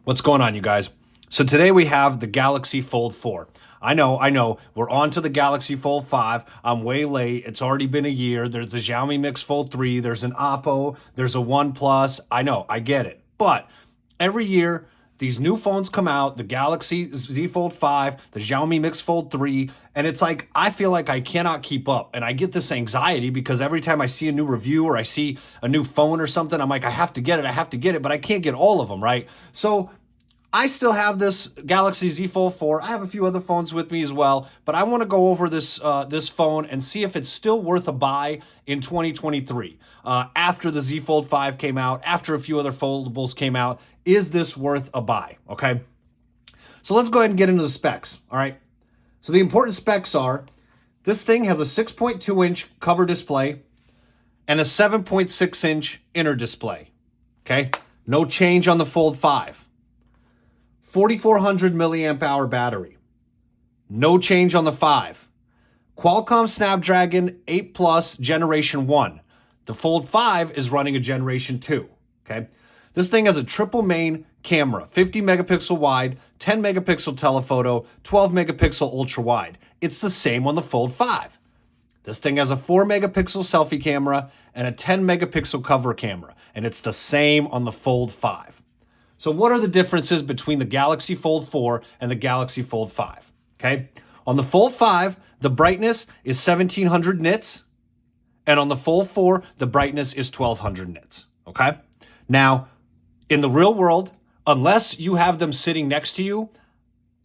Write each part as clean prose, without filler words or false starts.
What's going on, you guys? So today we have the Galaxy Fold 4. I know. We're on to the Galaxy Fold 5. I'm way late. It's already been a year. There's a Xiaomi Mix Fold 3. There's an Oppo. There's a OnePlus. I know, I get it. But every year, these new phones come out, the Galaxy Z Fold 5, the Xiaomi Mix Fold 3, and it's like, I feel like I cannot keep up. And I get this anxiety because every time I see a new review or I see a new phone or something, I'm like, I have to get it, but I can't get all of them, right? So I still have this Galaxy Z Fold 4. I have a few other phones with me as well, but I want to go over this phone and see if it's still worth a buy in 2023. After the Z Fold 5 came out, after a few other foldables came out, is this worth a buy? Okay. So let's go ahead and get into the specs. All right. So the important specs are this thing has a 6.2-inch cover display and a 7.6-inch inner display. Okay. No change on the Fold 5. 4,400 milliamp hour battery. No change on the 5. Qualcomm Snapdragon 8 Plus Generation 1. The Fold 5 is running a Generation 2. Okay. This thing has a triple main camera, 50 megapixel wide, 10 megapixel telephoto, 12 megapixel ultra wide. It's the same on the Fold 5. This thing has a 4 megapixel selfie camera and a 10 megapixel cover camera, and it's the same on the Fold 5. So what are the differences between the Galaxy Fold 4 and the Galaxy Fold 5? Okay. On the Fold 5, the brightness is 1700 nits. And on the Fold 4, the brightness is 1200 nits. Okay. Now, in the real world, unless you have them sitting next to you,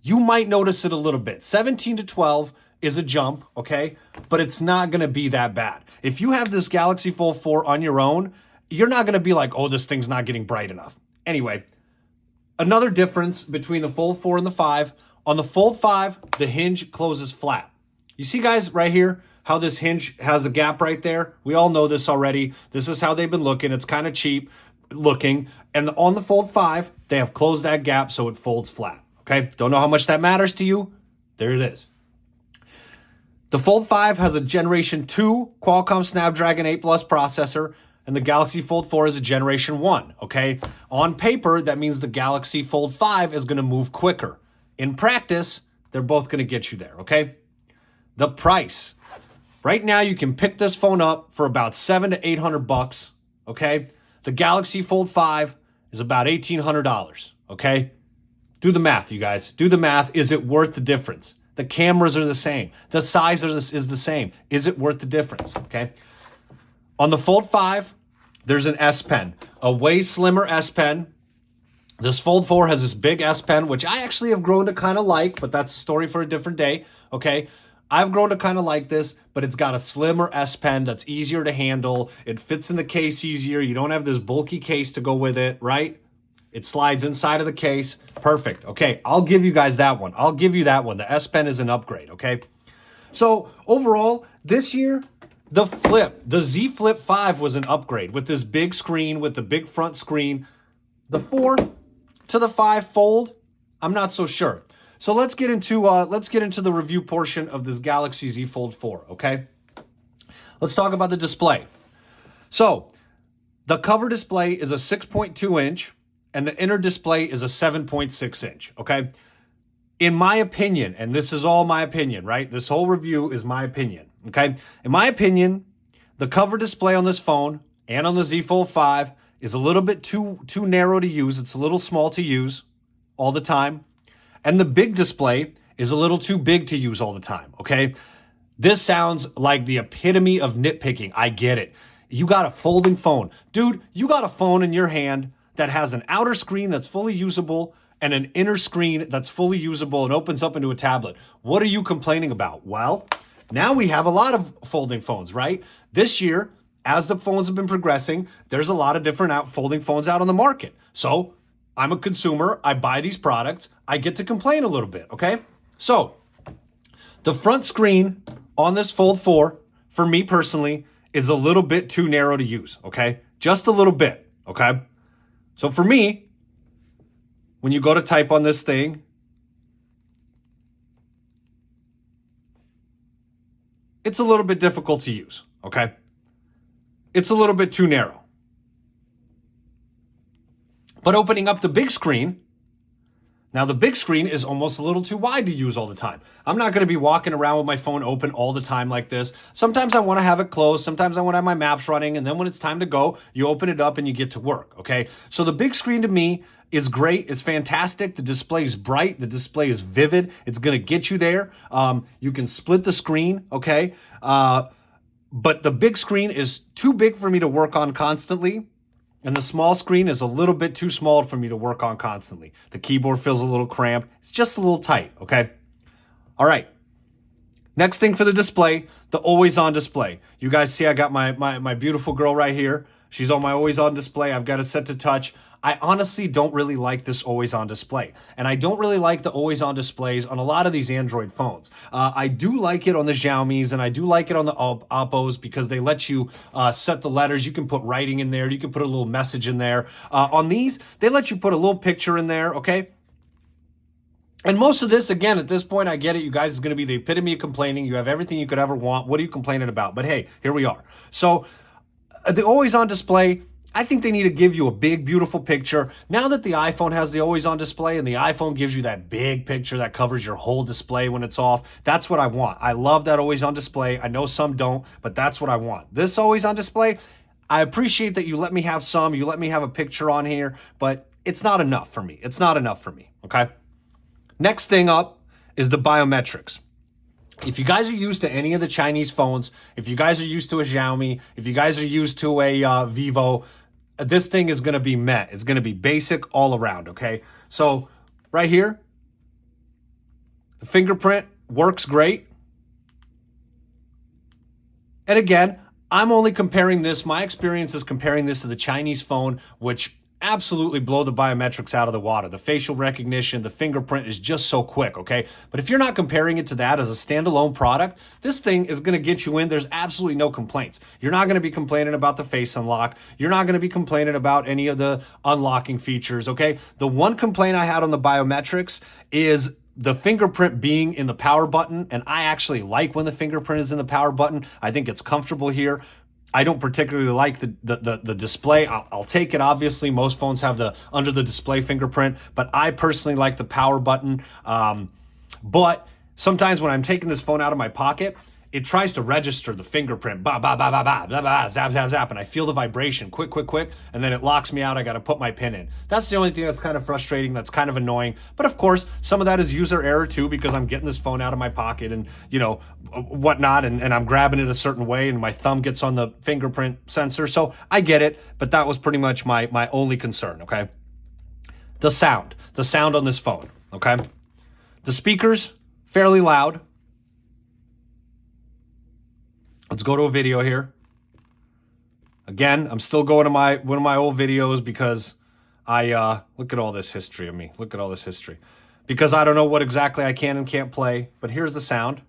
you might notice it a little bit. 17 to 12 is a jump. Okay. But it's not going to be that bad. If you have this Galaxy Fold 4 on your own, you're not going to be like, oh, this thing's not getting bright enough. Anyway, another difference between the Fold 4 and the 5, on the Fold 5, the hinge closes flat. You see, guys, right here, how this hinge has a gap right there? We all know this already. This is how they've been looking. It's kind of cheap looking. And on the Fold 5, they have closed that gap so it folds flat. Okay? Don't know how much that matters to you? There it is. The Fold 5 has a Generation 2 Qualcomm Snapdragon 8 Plus processor, and the Galaxy Fold 4 is a Generation 1, okay? On paper, that means the Galaxy Fold 5 is going to move quicker. In practice, they're both going to get you there, okay? The price. Right now, you can pick this phone up for about $700 to $800, okay? The Galaxy Fold 5 is about $1,800, okay? Do the math, you guys. Do the math. Is it worth the difference? The cameras are the same. The size is the same. Is it worth the difference, okay? On the Fold 5, there's an S Pen, a way slimmer S Pen. This Fold 4 has this big S Pen, which I actually have grown to kind of like, but that's a story for a different day, okay? I've grown to kind of like this, but it's got a slimmer S Pen that's easier to handle. It fits in the case easier. You don't have this bulky case to go with it, right? It slides inside of the case. Perfect. Okay, I'll give you guys that one. I'll give you that one. The S Pen is an upgrade, okay? So overall, this year, the Z Flip 5 was an upgrade with this big screen, with the big front screen. The 4 to the 5 Fold, I'm not so sure. So let's get into the review portion of this Galaxy Z Fold 4, okay? Let's talk about the display. So the cover display is a 6.2-inch and the inner display is a 7.6-inch, okay? In my opinion, and this is all my opinion, right? This whole review is my opinion, okay? In my opinion, the cover display on this phone and on the Z Fold 5 is a little bit too narrow to use. It's a little small to use all the time. And the big display is a little too big to use all the time, okay? This sounds like the epitome of nitpicking. I get it. You got a folding phone. Dude, you got a phone in your hand that has an outer screen that's fully usable and an inner screen that's fully usable and opens up into a tablet. What are you complaining about? Well, now we have a lot of folding phones, right? This year, as the phones have been progressing, there's a lot of different folding phones out on the market. So I'm a consumer. I buy these products. I get to complain a little bit, okay? So the front screen on this Fold 4, for me personally, is a little bit too narrow to use, okay? Just a little bit, okay? So for me, when you go to type on this thing, it's a little bit difficult to use, okay? It's a little bit too narrow. But opening up the big screen, Now, the big screen is almost a little too wide to use all the time. I'm not going to be walking around with my phone open all the time like this. Sometimes I want to have it closed. Sometimes I want to have my maps running. And then when it's time to go, you open it up and you get to work, okay? So the big screen to me is great. It's fantastic. The display is bright. The display is vivid. It's going to get you there. You can split the screen, okay? But the big screen is too big for me to work on constantly. And the small screen is a little bit too small for me to work on constantly. The keyboard feels a little cramped. It's just a little tight, okay? All right. Next thing for the display, the always-on display. You guys see I got my beautiful girl right here. She's on my always-on display. I've got it set to touch. I honestly don't really like this always-on display. And I don't really like the always-on displays on a lot of these Android phones. I do like it on the Xiaomis, and I do like it on the Oppos because they let you set the letters. You can put writing in there. You can put a little message in there. On these, they let you put a little picture in there, okay? And most of this, again, at this point, I get it. You guys is going to be the epitome of complaining. You have everything you could ever want. What are you complaining about? But hey, here we are. So the always-on display, I think they need to give you a big, beautiful picture. Now that the iPhone has the always-on display and the iPhone gives you that big picture that covers your whole display when it's off, that's what I want. I love that always-on display. I know some don't, but that's what I want. This always-on display, I appreciate that you let me have some, you let me have a picture on here, but it's not enough for me. It's not enough for me, okay? Next thing up is the biometrics. If you guys are used to any of the Chinese phones, if you guys are used to a Xiaomi, if you guys are used to a Vivo, this thing is going to be met. It's going to be basic all around, okay? So right here, the fingerprint works great. And again, I'm only comparing this. My experience is comparing this to the Chinese phone, which absolutely blow the biometrics out of the water. The facial recognition, the fingerprint is just so quick, okay? But if you're not comparing it to that as a standalone product, this thing is going to get you in. There's absolutely no complaints. You're not going to be complaining about the face unlock. You're not going to be complaining about any of the unlocking features, okay? The one complaint I had on the biometrics is the fingerprint being in the power button, and I actually like when the fingerprint is in the power button. I think it's comfortable here. I don't particularly like the display. I'll take it, obviously. Most phones have the under the display fingerprint, but I personally like the power button. But sometimes when I'm taking this phone out of my pocket, it tries to register the fingerprint, ba ba ba ba ba ba ba, zap zap zap, and I feel the vibration, quick, and then it locks me out. I got to put my pin in. That's the only thing that's kind of frustrating. That's kind of annoying. But of course, some of that is user error too, because I'm getting this phone out of my pocket and whatnot, and I'm grabbing it a certain way, and my thumb gets on the fingerprint sensor. So I get it, but that was pretty much my only concern. Okay, the sound on this phone. Okay, the speakers fairly loud. Let's go to a video here. Again, I'm still going to one of my old videos because I look at all this history of me. Look at all this history. Because I don't know what exactly I can and can't play, but here's the sound.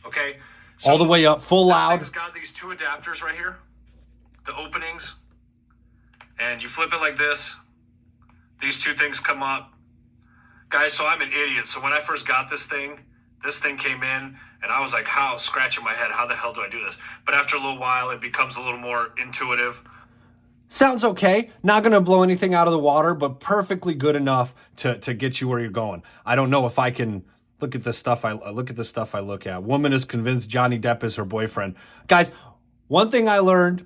Okay. So all the way up, full loud. This thing's got these two adapters right here. The openings. And you flip it like this. These two things come up. Guys, so I'm an idiot. So when I first got this thing came in, and I was like, scratching my head, how the hell do I do this? But after a little while, it becomes a little more intuitive. Sounds okay. Not going to blow anything out of the water, but perfectly good enough to get you where you're going. I don't know if I can look at the stuff I look at. Woman is convinced Johnny Depp is her boyfriend. Guys, one thing I learned,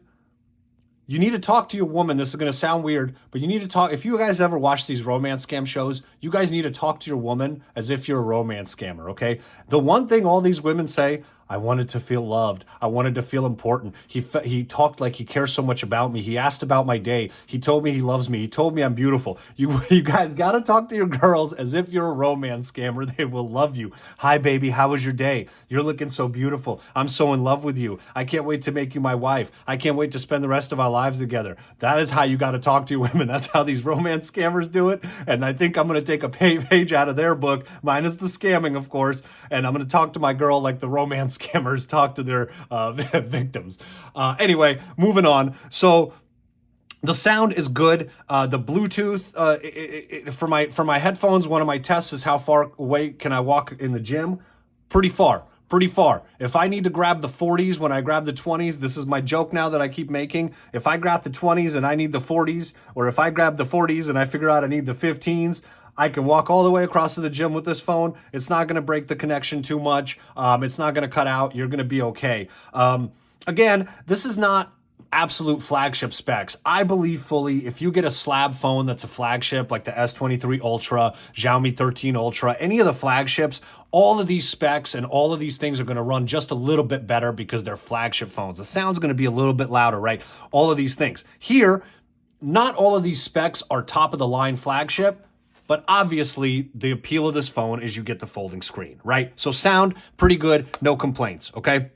you need to talk to your woman. This is going to sound weird, but you need to talk. If you guys ever watch these romance scam shows, you guys need to talk to your woman as if you're a romance scammer, okay? The one thing all these women say, I wanted to feel loved. I wanted to feel important. He talked like he cares so much about me. He asked about my day. He told me he loves me. He told me I'm beautiful. You guys got to talk to your girls as if you're a romance scammer. They will love you. Hi, baby. How was your day? You're looking so beautiful. I'm so in love with you. I can't wait to make you my wife. I can't wait to spend the rest of our lives together. That is how you got to talk to your women. That's how these romance scammers do it. And I think I'm going to take a page out of their book, minus the scamming, of course. And I'm going to talk to my girl like the romance scammers talk to their victims. Anyway, moving on. So the sound is good. The Bluetooth for my headphones, one of my tests is how far away can I walk in the gym? Pretty far. If I need to grab the 40s when I grab the 20s, this is my joke now that I keep making. If I grab the 20s and I need the 40s, or if I grab the 40s and I figure out I need the 15s, I can walk all the way across to the gym with this phone. It's not going to break the connection too much. It's not going to cut out. You're going to be okay. Again, this is not absolute flagship specs. I believe fully if you get a slab phone that's a flagship like the S23 Ultra, Xiaomi 13 Ultra, any of the flagships, all of these specs and all of these things are going to run just a little bit better because they're flagship phones. The sound's going to be a little bit louder, right? All of these things. Here, not all of these specs are top of the line flagship, but obviously the appeal of this phone is you get the folding screen, right? So sound, pretty good, no complaints, okay?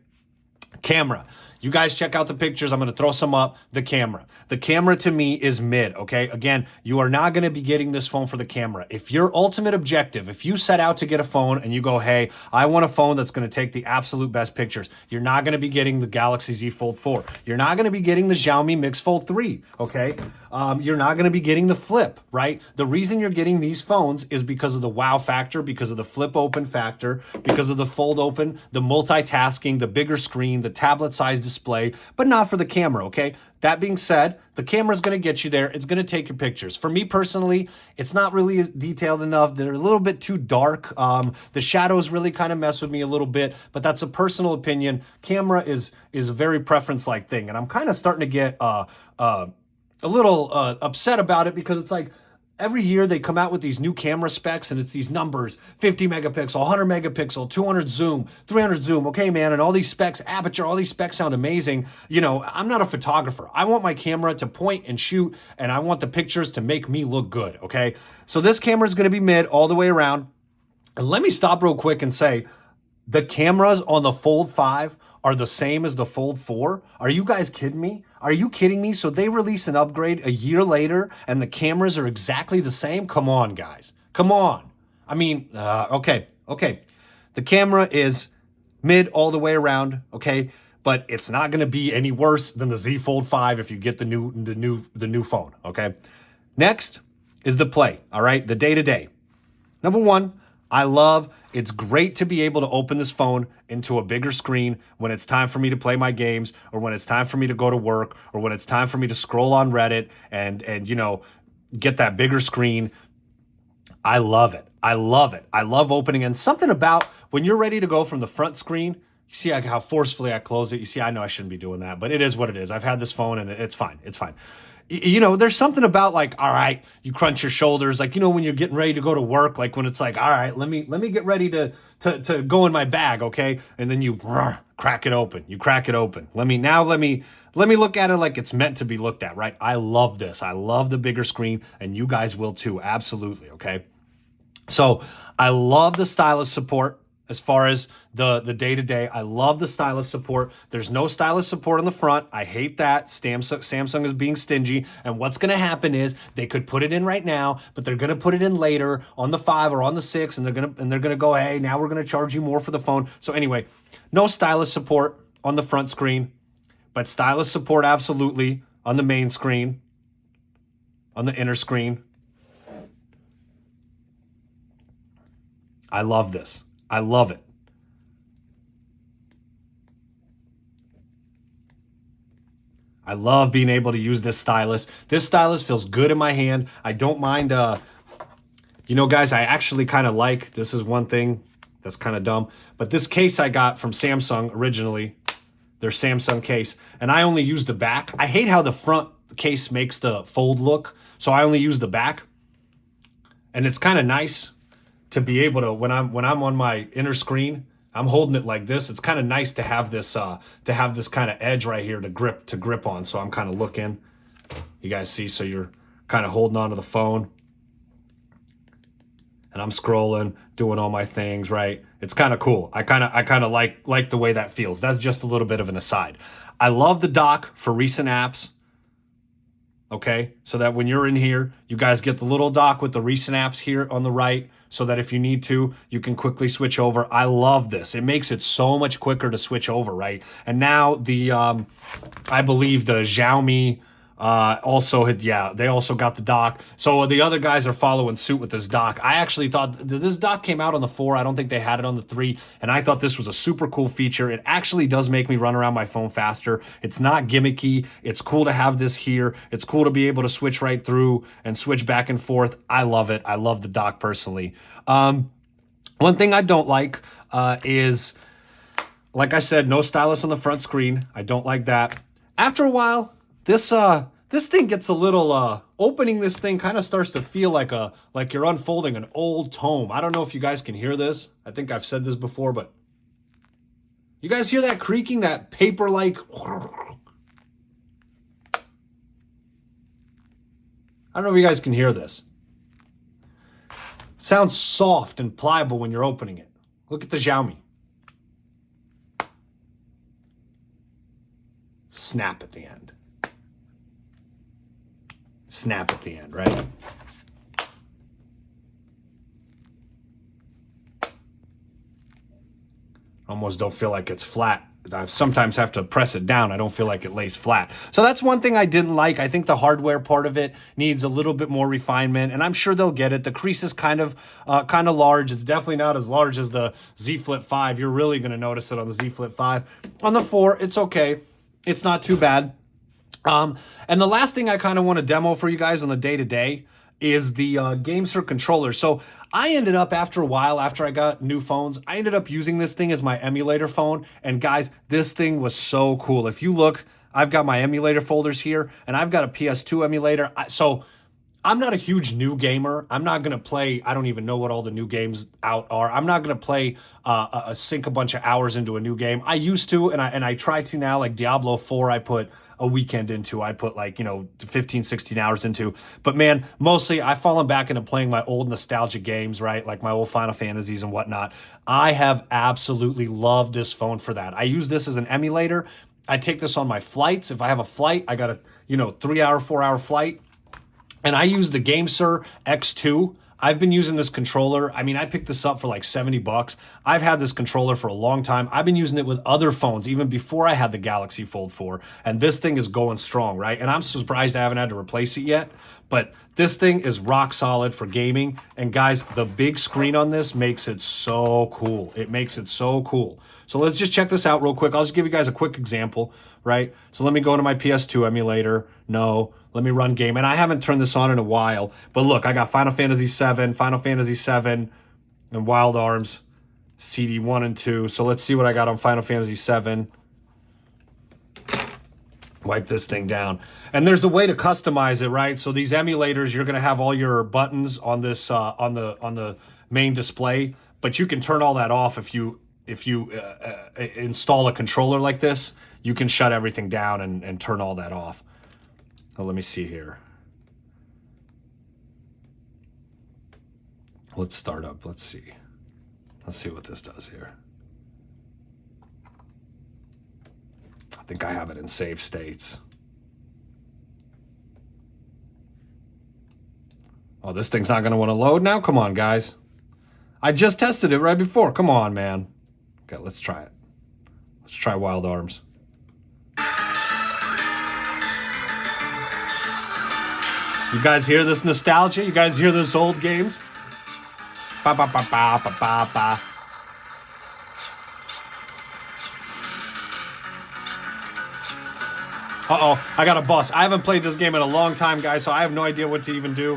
Camera. You guys check out the pictures. I'm going to throw some up. The camera. The camera to me is mid, okay? Again, you are not going to be getting this phone for the camera. If your ultimate objective, if you set out to get a phone and you go, hey, I want a phone that's going to take the absolute best pictures, you're not going to be getting the Galaxy Z Fold 4. You're not going to be getting the Xiaomi Mix Fold 3, okay? You're not going to be getting the flip, right? The reason you're getting these phones is because of the wow factor, because of the flip open factor, because of the fold open, the multitasking, the bigger screen, the tablet size display, but not for the camera, okay? That being said, the camera is going to get you there. It's going to take your pictures. For me personally, it's not really detailed enough. They're a little bit too dark. The shadows really kind of mess with me a little bit, but that's a personal opinion. Camera is a very preference-like thing, and I'm kind of starting to get a little upset about it because it's like every year they come out with these new camera specs and it's these numbers, 50 megapixel, 100 megapixel, 200 zoom, 300 zoom. Okay, man. And all these specs, aperture, all these specs sound amazing. You know, I'm not a photographer. I want my camera to point and shoot, and I want the pictures to make me look good. Okay. So this camera is going to be mid all the way around. And let me stop real quick and say the cameras on the Fold 5 are the same as the Fold 4. Are you guys kidding me? Are you kidding me? So they release an upgrade a year later and the cameras are exactly the same? Come on, guys. Come on. I mean, okay. The camera is mid all the way around, okay? But it's not going to be any worse than the Z Fold 5 if you get the new phone, okay? Next is the play, all right? The day-to-day. Number one, it's great to be able to open this phone into a bigger screen when it's time for me to play my games or when it's time for me to go to work or when it's time for me to scroll on Reddit and you know, get that bigger screen. I love it. I love it. I love opening, and something about when you're ready to go from the front screen, you see how forcefully I close it. You see, I know I shouldn't be doing that, but it is what it is. I've had this phone and it's fine. It's fine. You know, there's something about like, all right, you crunch your shoulders, like, you know, when you're getting ready to go to work, like when it's like, all right, let me get ready to go in my bag, okay? And then you crack it open. You crack it open. Let me look at it like it's meant to be looked at, right? I love this. I love the bigger screen, and you guys will too. Absolutely, okay? So I love the stylus support. As far as the day-to-day, I love the stylus support. There's no stylus support on the front. I hate that. Samsung is being stingy. And what's going to happen is they could put it in right now, but they're going to put it in later on the 5 or on the 6, and they're going to go, hey, now we're going to charge you more for the phone. So anyway, no stylus support on the front screen, but stylus support absolutely on the main screen, on the inner screen. I love this. I love it. I love being able to use this stylus. This stylus feels good in my hand. I don't mind, you know, guys, I actually kind of like, this is one thing that's kind of dumb, but this case I got from Samsung originally, their Samsung case, and I only use the back. I hate how the front case makes the fold look, so I only use the back. And it's kind of nice to be able to, when I'm on my inner screen, I'm holding it like this. It's kind of nice to have this kind of edge right here to grip on. So I'm kind of looking, you guys see, so you're kind of holding onto the phone and I'm scrolling, doing all my things, right? It's kind of cool. I kind of like the way that feels. That's just a little bit of an aside. I love the dock for recent apps. Okay, so that when you're in here, you guys get the little dock with the recent apps here on the right, so that if you need to, you can quickly switch over. I love this. It makes it so much quicker to switch over, right? And now the, I believe the Xiaomi Also, they also got the dock. So the other guys are following suit with this dock. I actually thought this dock came out on the 4. I don't think they had it on the 3. And I thought this was a super cool feature. It actually does make me run around my phone faster. It's not gimmicky. It's cool to have this here. It's cool to be able to switch right through and switch back and forth. I love it. I love the dock personally. One thing I don't like is, like I said, no stylus on the front screen. I don't like that. After a while, this thing gets a little opening this thing kind of starts to feel like you're unfolding an old tome. I don't know if you guys can hear this. I think I've said this before, but you guys hear that creaking, that paper like? I don't know if you guys can hear this. It sounds soft and pliable when you're opening it. Look at the Xiaomi. Snap at the end. Snap at the end, right? Almost don't feel like it's flat. I sometimes have to press it down. I don't feel like it lays flat. So that's one thing I didn't like. I think the hardware part of it needs a little bit more refinement, and I'm sure they'll get it. The crease is kind of large. It's definitely not as large as the Z Flip 5. You're really going to notice it on the Z Flip 5. On the 4, it's okay. It's not too bad. And the last thing I kind of want to demo for you guys on the day-to-day is the GameSir controller. So I ended up, after a while, after I got new phones, I ended up using this thing as my emulator phone. And guys, this thing was so cool. If you look, I've got my emulator folders here, and I've got a PS2 emulator. So I'm not a huge new gamer. I'm not going to play, I don't even know what all the new games out are. I'm not going to play sink a bunch of hours into a new game. I used to, and I try to now, like Diablo 4, I put a weekend into. I put 15, 16 hours into. But man, mostly I've fallen back into playing my old nostalgic games, right? Like my old Final Fantasies and whatnot. I have absolutely loved this phone for that. I use this as an emulator. I take this on my flights. If I have a flight, I got a 3-hour, 4-hour flight. And I use the GameSir X2. I've been using this controller. I mean, I picked this up for like $70. I've had this controller for a long time. I've been using it with other phones even before I had the Galaxy Fold 4. And this thing is going strong, right? And I'm surprised I haven't had to replace it yet. But this thing is rock solid for gaming. And guys, the big screen on this makes it so cool. It makes it so cool. So let's just check this out real quick. I'll just give you guys a quick example, right? So let me go to my PS2 emulator. No. Let me run game. And I haven't turned this on in a while. But look, I got Final Fantasy VII, and Wild Arms, CD 1 and 2. So let's see what I got on Final Fantasy VII. Wipe this thing down. And there's a way to customize it, right? So these emulators, you're going to have all your buttons on this on the main display. But you can turn all that off if you install a controller like this. You can shut everything down and turn all that off. Now, let me see here. Let's start up. Let's see. Let's see what this does here. I think I have it in save states. Oh, this thing's not going to want to load now? Come on, guys. I just tested it right before. Come on, man. Okay, let's try it. Let's try Wild Arms. You guys hear this nostalgia? You guys hear those old games? Ba ba ba ba ba ba ba. Uh-oh, I got a bus. I haven't played this game in a long time, guys, so I have no idea what to even do.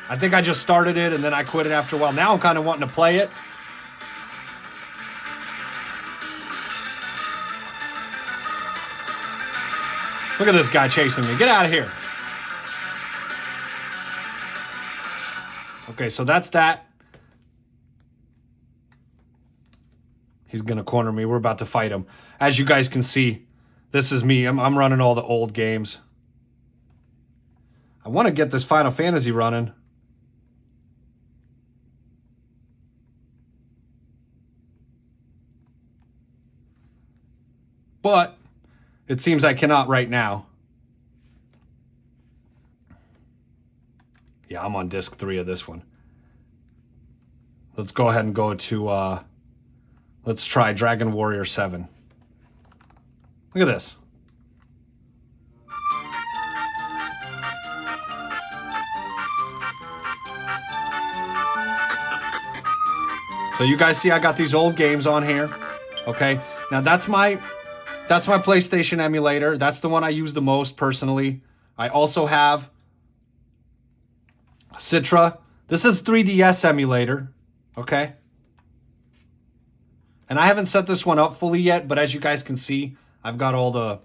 I think I just started it, and then I quit it after a while. Now I'm kind of wanting to play it. Look at this guy chasing me. Get out of here. Okay, so that's that. He's going to corner me. We're about to fight him. As you guys can see, this is me. I'm running all the old games. I want to get this Final Fantasy running. But it seems I cannot right now. Yeah, I'm on disc 3 of this one. Let's go ahead and go to, let's try Dragon Warrior 7. Look at this. So you guys see I got these old games on here. Okay. Now that's my PlayStation emulator. That's the one I use the most personally. I also have Citra. This is 3DS emulator. Okay. And I haven't set this one up fully yet, but as you guys can see, I've got all the...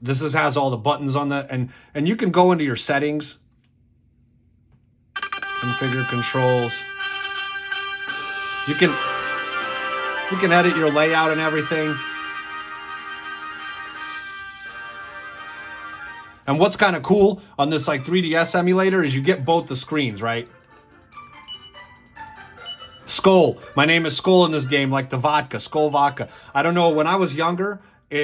This has all the buttons on the... And you can go into your settings. Configure controls. You can edit your layout and everything. And what's kind of cool on this like 3DS emulator is you get both the screens, right? Skol. My name is Skol in this game, like the vodka, Skol vodka. I don't know, when I was younger,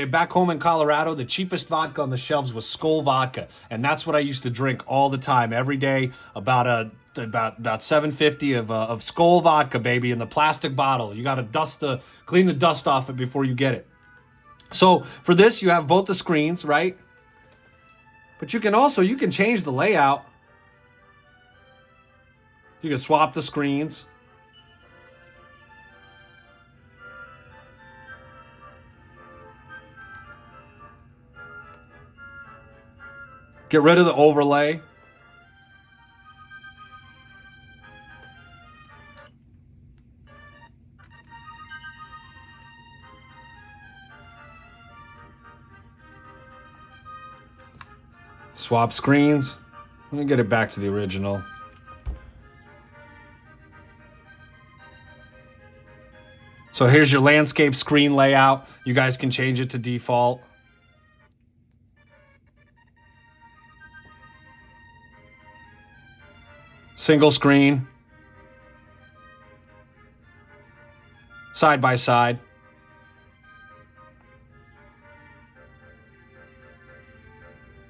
back home in Colorado, the cheapest vodka on the shelves was Skol vodka. And that's what I used to drink all the time, every day, about $7.50 of Skol vodka, baby, in the plastic bottle. You got to clean the dust off it before you get it. So for this, you have both the screens, right? But you can change the layout. You can swap the screens. Get rid of the overlay. Swap screens. Let me get it back to the original. So here's your landscape screen layout. You guys can change it to default. Single screen. Side by side.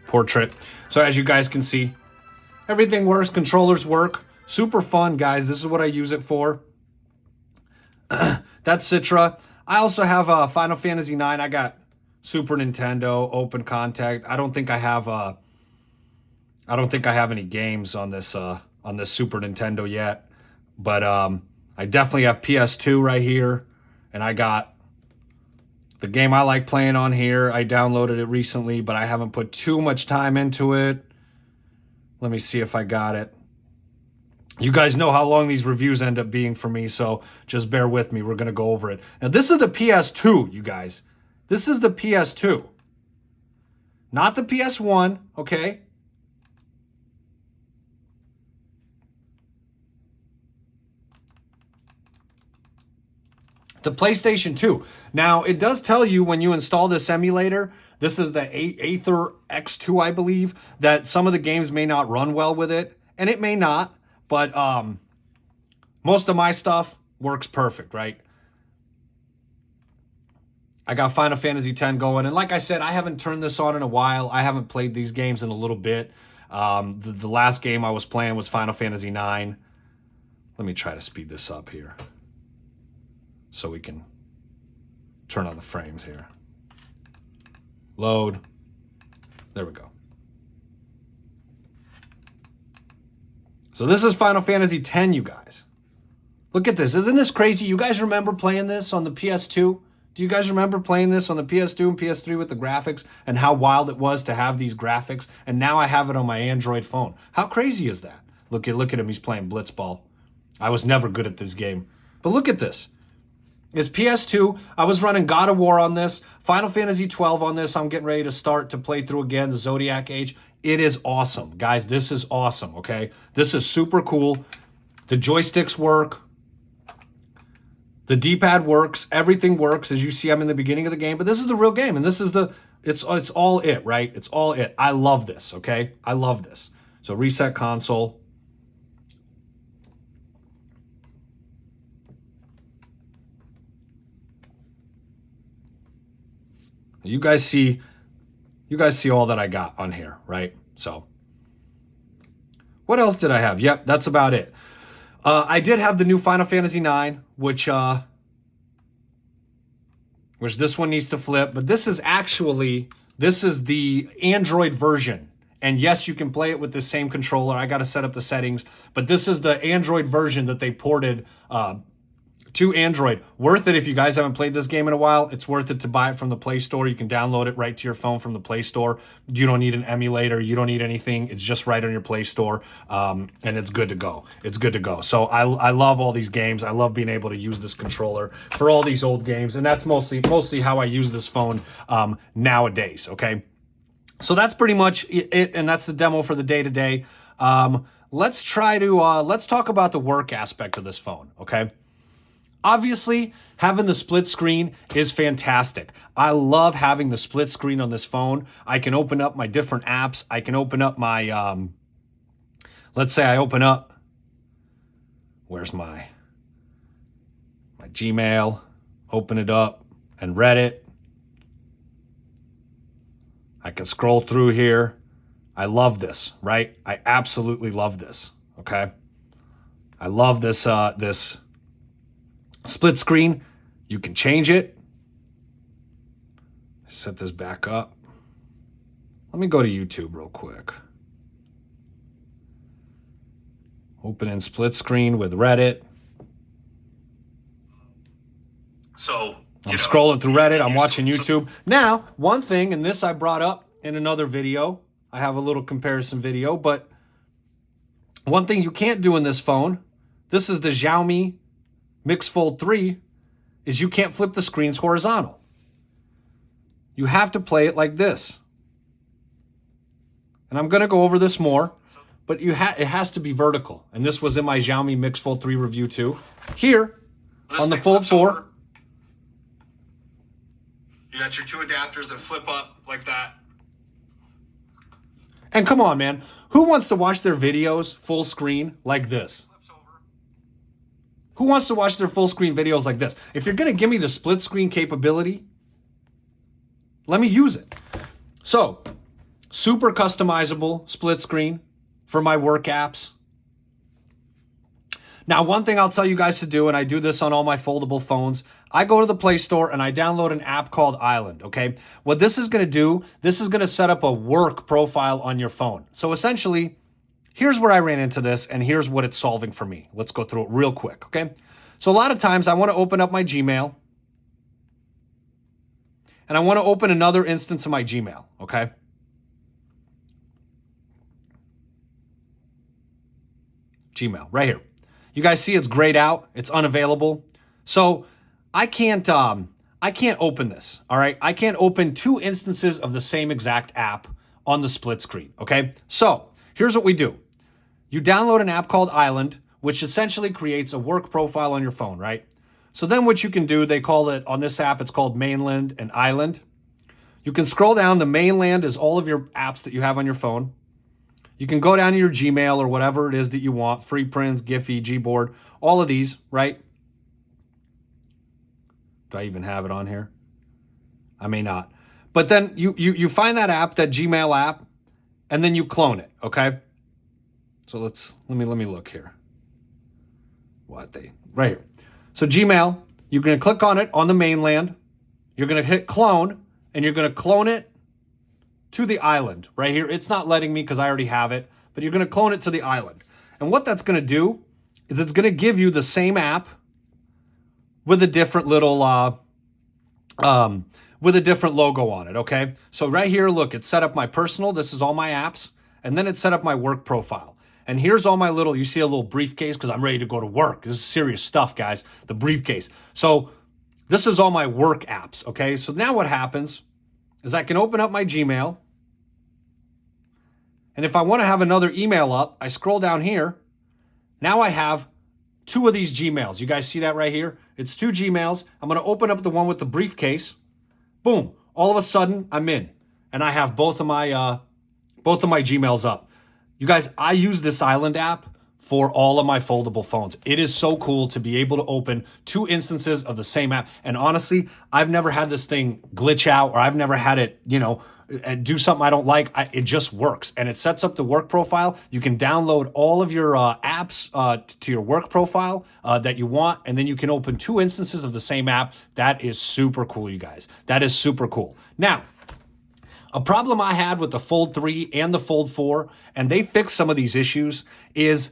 Portrait. So as you guys can see, everything works. Controllers work. Super fun, guys. This is what I use it for. That's Citra. I also have Final Fantasy IX. I got Super Nintendo, Open Contact. I don't think I have any games on this Super Nintendo yet, but I definitely have PS2 right here, and I got the game I like playing on here. I downloaded it recently, but I haven't put too much time into it. Let me see if I got it. You guys know how long these reviews end up being for me, so just bear with me. We're going to go over it. Now, this is the PS2, you guys. This is the PS2. Not the PS1, okay? The PlayStation 2. Now, it does tell you when you install this emulator, this is the Aether X2, I believe, that some of the games may not run well with it, and it may not, but most of my stuff works perfect, right? I got Final Fantasy X going, and like I said, I haven't turned this on in a while. I haven't played these games in a little bit. The last game I was playing was Final Fantasy IX. Let me try to speed this up here so we can turn on the frames here. Load. There we go. So this is Final Fantasy X, you guys. Look at this. Isn't this crazy? You guys remember playing this on the PS2? Do you guys remember playing this on the PS2 and PS3 with the graphics and how wild it was to have these graphics? And now I have it on my Android phone. How crazy is that? Look at him. He's playing Blitzball. I was never good at this game. But look at this. It's PS2. I was running God of War on this. Final Fantasy 12 on this. I'm getting ready to start to play through again the Zodiac Age. It is awesome. Guys, this is awesome, okay? This is super cool. The joysticks work. The D-pad works. Everything works. As you see, I'm in the beginning of the game. But this is the real game. And this is it's all it, right? It's all it. I love this, okay? I love this. So reset console. You guys see all that I got on here, right? So what else did I have? Yep, that's about it. I did have the new Final Fantasy IX, which this one needs to flip, but this is the Android version. And yes, you can play it with the same controller. I got to set up the settings, but this is the Android version that they ported to Android. Worth it if you guys haven't played this game in a while. It's worth it to buy it from the Play Store. You can download it right to your phone from the Play Store. You don't need an emulator. You don't need anything. It's just right on your Play Store, and it's good to go. It's good to go. So I love all these games. I love being able to use this controller for all these old games, and that's mostly how I use this phone nowadays, okay? So that's pretty much it, and that's the demo for the day-to-day. Let's talk about the work aspect of this phone, okay? Obviously, having the split screen is fantastic. I love having the split screen on this phone. I can open up my different apps. I can open up my, let's say I open up, where's my Gmail, open it up, and Reddit. I can scroll through here. I love this, right? I absolutely love this, okay? I love this, this split screen. You can change it. Set this back up. Let me go to YouTube real quick. Open in split screen with Reddit. So I'm scrolling through Reddit. I'm watching YouTube. Now, one thing, and this I brought up in another video. I have a little comparison video, but one thing you can't do in this phone, this is the Xiaomi Mix Fold 3, is you can't flip the screens horizontal. You have to play it like this. And I'm going to go over this more, but it has to be vertical. And this was in my Xiaomi Mix Fold 3 review too. Here, on the Fold 4, you got your two adapters that flip up like that. And come on, man. Who wants to watch their videos full screen like this? Who wants to watch their full screen videos like this? If you're going to give me the split screen capability, let me use it. So, super customizable split screen for my work apps. Now, one thing I'll tell you guys to do, and I do this on all my foldable phones, I go to the Play Store and I download an app called Island, okay? What this is going to do, this is going to set up a work profile on your phone. So essentially, here's where I ran into this, and here's what it's solving for me. Let's go through it real quick, okay? So a lot of times I want to open up my Gmail, and I want to open another instance of my Gmail, okay? Gmail, right here. You guys see it's grayed out. It's unavailable. So I can't open this, all right? I can't open two instances of the same exact app on the split screen, okay? So here's what we do. You download an app called Island, which essentially creates a work profile on your phone, right? So then what you can do, they call it, on this app, it's called Mainland and Island. You can scroll down. The Mainland is all of your apps that you have on your phone. You can go down to your Gmail or whatever it is that you want, FreePrints, Giphy, Gboard, all of these, right? Do I even have it on here? I may not. But then you find that app, that Gmail app, and then you clone it, okay? So let me look here. Right here. So Gmail, you're going to click on it on the Mainland. You're going to hit clone, and you're going to clone it to the Island right here. It's not letting me because I already have it, but you're going to clone it to the Island. And what that's going to do is it's going to give you the same app with a different little, with a different logo on it, okay? So right here, look, it's set up my personal. This is all my apps. And then it's set up my work profile. And here's all my little, you see a little briefcase because I'm ready to go to work. This is serious stuff, guys, the briefcase. So this is all my work apps, okay? So now what happens is I can open up my Gmail. And if I want to have another email up, I scroll down here. Now I have two of these Gmails. You guys see that right here? It's two Gmails. I'm going to open up the one with the briefcase. Boom. All of a sudden, I'm in. And I have both of my Gmails up. You guys, I use this Island app for all of my foldable phones. It is so cool to be able to open two instances of the same app. And honestly, I've never had this thing glitch out, or I've never had it, do something I don't like. It just works. And it sets up the work profile. You can download all of your apps to your work profile that you want. And then you can open two instances of the same app. That is super cool, you guys. That is super cool. Now, A problem I had with the Fold 3 and the Fold 4, and they fixed some of these issues, is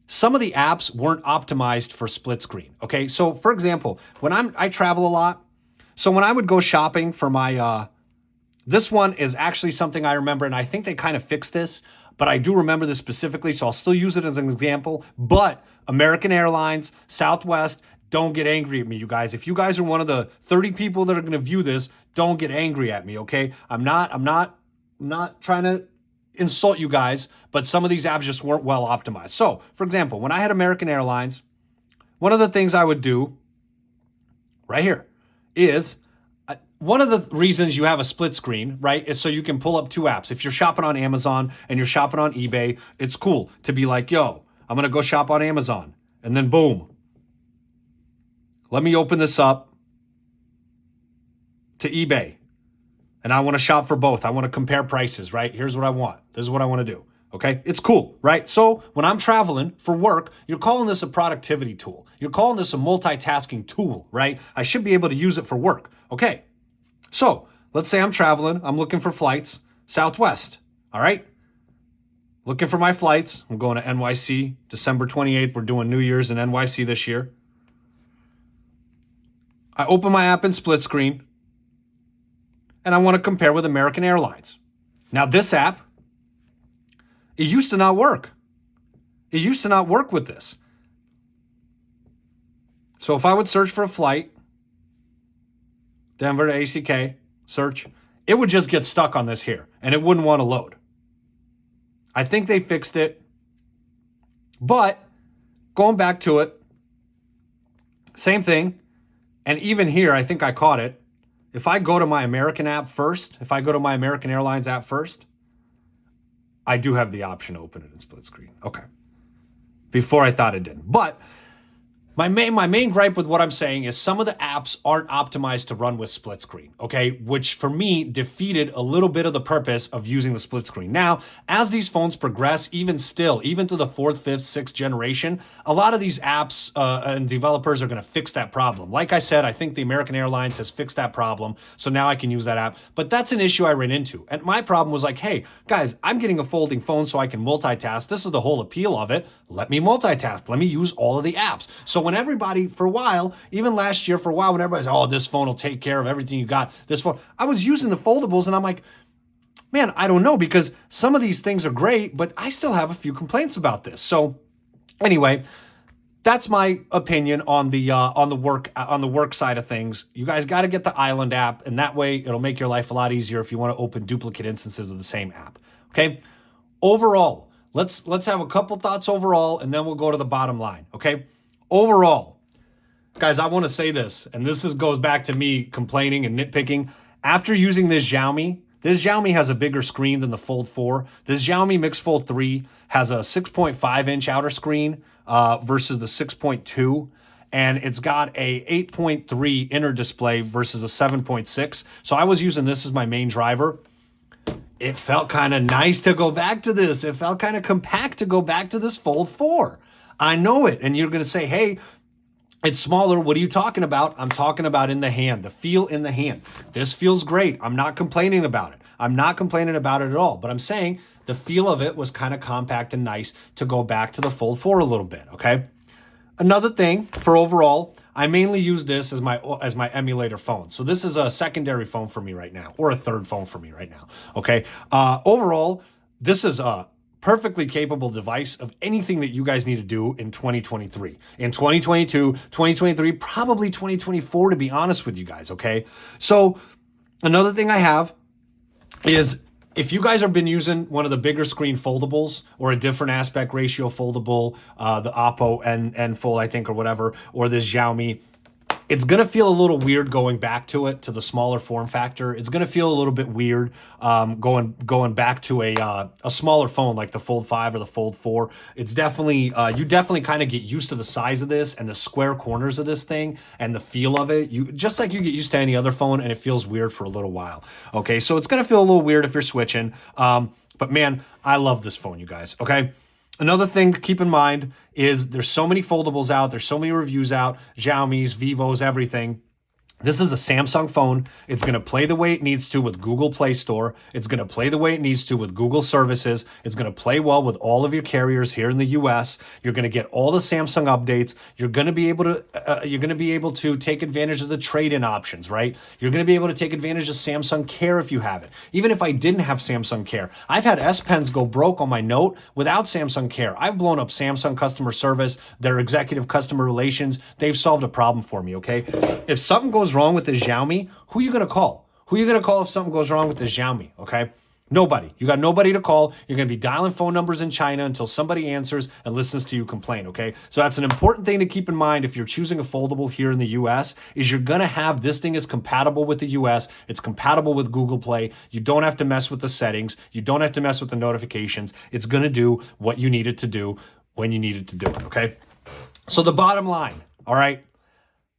some of the apps weren't optimized for split screen. Okay, so for example, when I travel a lot, so when I would go shopping for my, this one is actually something I remember, and I think they kind of fixed this, but I do remember this specifically, so I'll still use it as an example. But American Airlines, Southwest, don't get angry at me, you guys. If you guys are one of the 30 people that are going to view this, don't get angry at me, okay? I'm not trying to insult you guys, but some of these apps just weren't well optimized. So, for example, when I had American Airlines, one of the things I would do right here is one of the reasons you have a split screen, right, is so you can pull up two apps. If you're shopping on Amazon and you're shopping on eBay, it's cool to be like, yo, I'm going to go shop on Amazon. And then boom, let me open this up to eBay. And I want to shop for both. I want to compare prices, right? Here's what I want. This is what I want to do. Okay, it's cool, right? So when I'm traveling for work, you're calling this a productivity tool. You're calling this a multitasking tool, right? I should be able to use it for work. Okay, so let's say I'm traveling. I'm looking for flights, Southwest, all right? Looking for my flights. I'm going to NYC, December 28th. We're doing New Year's in NYC this year. I open my app in split screen, and I want to compare with American Airlines. Now, this app, it used to not work. It used to not work with this. So if I would search for a flight, Denver to ACK, search, it would just get stuck on this here, and it wouldn't want to load. I think they fixed it, but going back to it, same thing. And even here, I think I caught it. If I go to my American app first, if I go to my American Airlines app first, I do have the option to open it in split screen. Okay. Before I thought it didn't. But my main gripe with what I'm saying is some of the apps aren't optimized to run with split screen, okay? Which for me defeated a little bit of the purpose of using the split screen. Now, as these phones progress, even still, even to the 4th, 5th, 6th generation, a lot of these apps and developers are gonna fix that problem. Like I said, I think the American Airlines has fixed that problem, so now I can use that app. But that's an issue I ran into. And my problem was like, hey, guys, I'm getting a folding phone so I can multitask. This is the whole appeal of it. Let me multitask. Let me use all of the apps. So when everybody, for a while, even last year, for a while, when everybody's, oh, this phone will take care of everything you got, this phone, I was using the foldables and I'm like, man, I don't know, because some of these things are great, but I still have a few complaints about this. So anyway, that's my opinion on the work side of things. You guys got to get the Island app, and that way it'll make your life a lot easier if you want to open duplicate instances of the same app. Okay. Overall, let's have a couple thoughts overall, and then we'll go to the bottom line. Okay. Overall, guys, I want to say this, and goes back to me complaining and nitpicking. After using this Xiaomi has a bigger screen than the Fold 4. This Xiaomi Mix Fold 3 has a 6.5-inch outer screen versus the 6.2, and it's got a 8.3 inner display versus a 7.6. So I was using this as my main driver. It felt kind of nice to go back to this. It felt kind of compact to go back to this Fold 4. I know it. And you're going to say, hey, it's smaller. What are you talking about? I'm talking about in the hand, the feel in the hand. This feels great. I'm not complaining about it. I'm not complaining about it at all. But I'm saying the feel of it was kind of compact and nice to go back to the Fold 4 a little bit, okay? Another thing for overall, I mainly use this as my emulator phone. So this is a secondary phone for me right now, or a third phone for me right now, okay? Overall, this is a perfectly capable device of anything that you guys need to do in 2023. In 2022, 2023, probably 2024, to be honest with you guys, okay? So another thing I have is, if you guys have been using one of the bigger screen foldables or a different aspect ratio foldable, the Oppo N Fold, I think, or whatever, or this Xiaomi, it's going to feel a little weird going back to it, to the smaller form factor. It's going to feel a little bit weird going back to a smaller phone like the Fold 5 or the Fold 4. It's definitely, you definitely kind of get used to the size of this and the square corners of this thing and the feel of it. Just like you get used to any other phone, and it feels weird for a little while. Okay, so it's going to feel a little weird if you're switching. But man, I love this phone, you guys. Okay. Another thing to keep in mind is there's so many foldables out. There's so many reviews out, Xiaomi's, Vivos, everything. This is a Samsung phone. It's going to play the way it needs to with Google Play Store. It's going to play the way it needs to with Google services. It's going to play well with all of your carriers here in the US. You're going to get all the Samsung updates. You're going to be able to take advantage of the trade-in options, right? You're going to be able to take advantage of Samsung Care if you have it. Even if I didn't have Samsung Care, I've had S Pens go broke on my Note without Samsung Care. I've blown up Samsung customer service, their executive customer relations. They've solved a problem for me, okay? If something goes wrong with the Xiaomi, who are you going to call? Who are you going to call if something goes wrong with the Xiaomi, okay? Nobody. You got nobody to call. You're going to be dialing phone numbers in China until somebody answers and listens to you complain, okay? So that's an important thing to keep in mind if you're choosing a foldable here in the US, is you're going to have this thing is compatible with the US. It's compatible with Google Play. You don't have to mess with the settings. You don't have to mess with the notifications. It's going to do what you need it to do when you need it to do it, okay? So the bottom line, all right?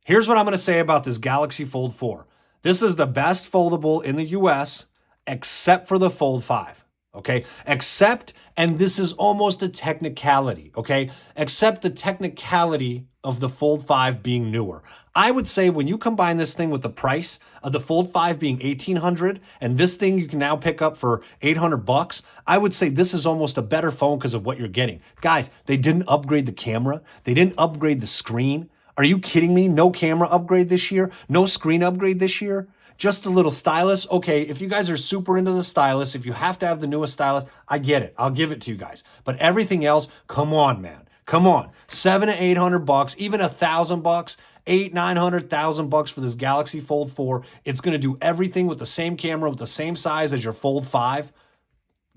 Here's what I'm going to say about this Galaxy Fold 4. This is the best foldable in the US, except for the Fold 5, okay? Except, and this is almost a technicality, okay? Except the technicality of the Fold 5 being newer. I would say when you combine this thing with the price of the Fold 5 being $1,800 and this thing you can now pick up for $800, I would say this is almost a better phone because of what you're getting. Guys, they didn't upgrade the camera. They didn't upgrade the screen. Are you kidding me? No camera upgrade this year? No screen upgrade this year? Just a little stylus? Okay, if you guys are super into the stylus, if you have to have the newest stylus, I get it. I'll give it to you guys. But everything else, come on, man. Come on. $700 to $800, even $1,000, $800, $900, $1,000 for this Galaxy Fold 4. It's going to do everything with the same camera, with the same size as your Fold 5.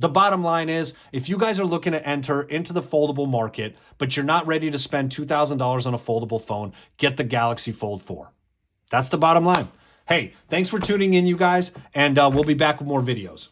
The bottom line is, if you guys are looking to enter into the foldable market, but you're not ready to spend $2,000 on a foldable phone, get the Galaxy Fold 4. That's the bottom line. Hey, thanks for tuning in, you guys, and we'll be back with more videos.